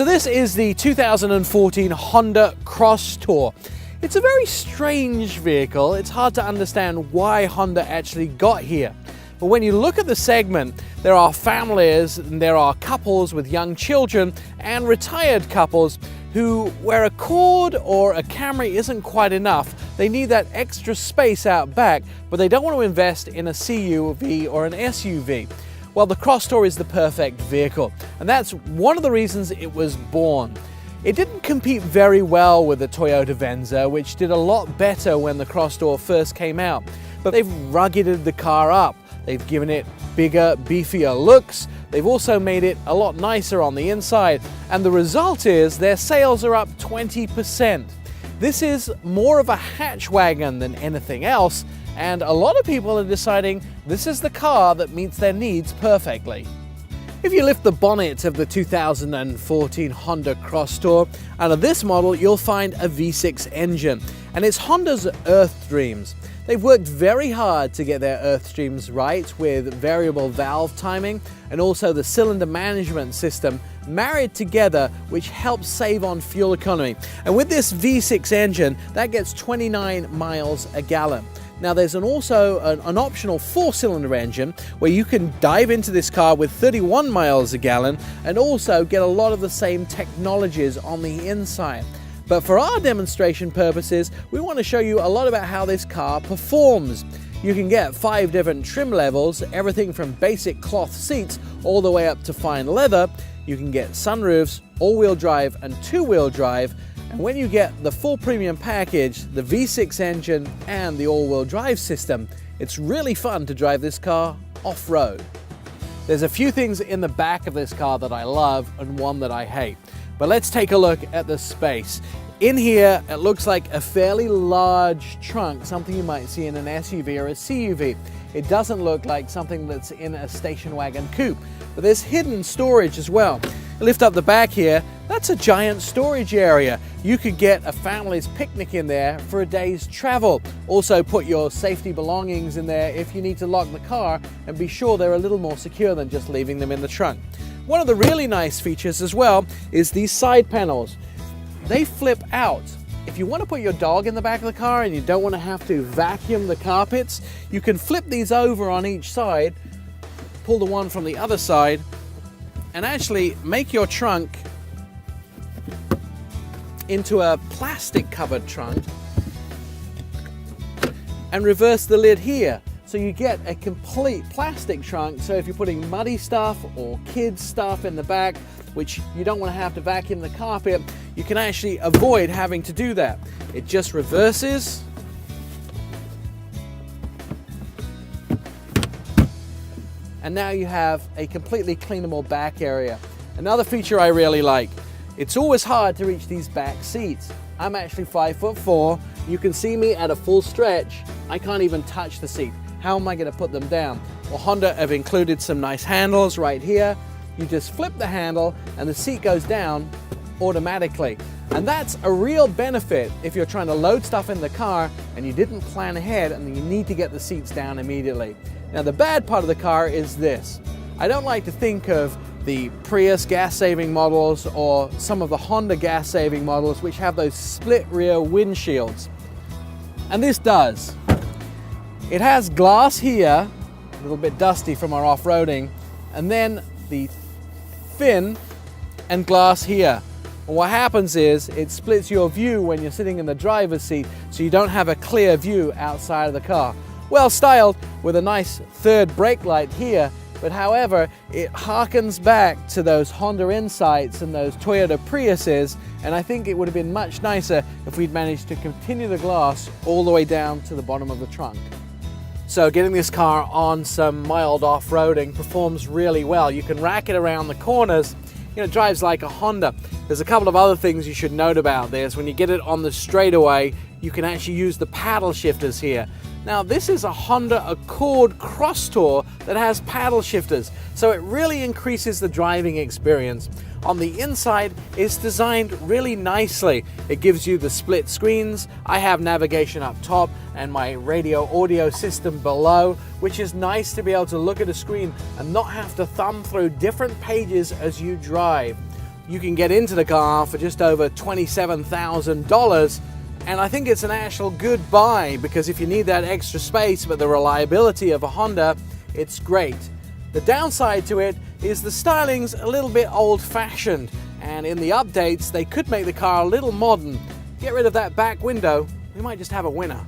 So this is the 2014 Honda Crosstour. It's a very strange vehicle. It's hard to understand why Honda actually got here. But when you look at the segment, there are families and there are couples with young children and retired couples who, where a Accord or a Camry isn't quite enough, they need that extra space out back, but they don't want to invest in a CUV or an SUV. Well, the Crosstour is the perfect vehicle, and that's one of the reasons it was born. It didn't compete very well with the Toyota Venza, which did a lot better when the Crosstour first came out, but they've ruggeded the car up. They've given it bigger, beefier looks. They've also made it a lot nicer on the inside, and the result is their sales are up 20%. This is more of a hatch wagon than anything else, and a lot of people are deciding this is the car that meets their needs perfectly. If you lift the bonnet of the 2014 Honda Crosstour, out of this model you'll find a V6 engine, and it's Honda's Earth Dreams. They've worked very hard to get their Earth Streams right with variable valve timing and also the cylinder management system married together, which helps save on fuel economy. And with this V6 engine, that gets 29 miles a gallon. Now there's also an optional 4-cylinder engine where you can dive into this car with 31 miles a gallon and also get a lot of the same technologies on the inside. But for our demonstration purposes, we want to show you a lot about how this car performs. You can get 5 different trim levels, everything from basic cloth seats all the way up to fine leather. You can get sunroofs, all-wheel drive and 2-wheel drive. And when you get the full premium package, the V6 engine and the all-wheel drive system, it's really fun to drive this car off-road. There's a few things in the back of this car that I love and one that I hate. But let's take a look at the space. In here, it looks like a fairly large trunk, something you might see in an SUV or a CUV. It doesn't look like something that's in a station wagon coupe, but there's hidden storage as well. Lift up the back here, that's a giant storage area. You could get a family's picnic in there for a day's travel. Also put your safety belongings in there if you need to lock the car, and be sure they're a little more secure than just leaving them in the trunk. One of the really nice features as well is these side panels. They flip out. If you want to put your dog in the back of the car and you don't want to have to vacuum the carpets, you can flip these over on each side, pull the one from the other side, and actually make your trunk into a plastic covered trunk and reverse the lid here. So you get a complete plastic trunk, so if you're putting muddy stuff or kids stuff in the back, which you don't want to have to vacuum the carpet, you can actually avoid having to do that. It just reverses. And now you have a completely cleanable back area. Another feature I really like, it's always hard to reach these back seats. I'm actually 5'4". You can see me at a full stretch. I can't even touch the seat. How am I going to put them down? Well, Honda have included some nice handles right here. You just flip the handle and the seat goes down automatically. And that's a real benefit if you're trying to load stuff in the car and you didn't plan ahead and you need to get the seats down immediately. Now the bad part of the car is this. I don't like to think of the Prius gas-saving models or some of the Honda gas-saving models which have those split rear windshields. And this does. It has glass here, a little bit dusty from our off-roading, and then the fin and glass here. And what happens is it splits your view when you're sitting in the driver's seat, so you don't have a clear view outside of the car. Well styled with a nice third brake light here, but however, it harkens back to those Honda Insights and those Toyota Priuses, and I think it would have been much nicer if we'd managed to continue the glass all the way down to the bottom of the trunk. So getting this car on some mild off-roading performs really well. You can rack it around the corners. You know, it drives like a Honda. There's a couple of other things you should note about this. When you get it on the straightaway, you can actually use the paddle shifters here. Now this is a Honda Accord Crosstour that has paddle shifters, so it really increases the driving experience. On the inside, it's designed really nicely. It gives you the split screens. I have navigation up top and my radio audio system below, which is nice to be able to look at a screen and not have to thumb through different pages as you drive. you can get into the car for just over $27,000, and I think it's an actual good buy, because if you need that extra space but the reliability of a Honda, it's great. The downside to it is the styling's a little bit old-fashioned, and in the updates they could make the car a little modern. Get rid of that back window, we might just have a winner.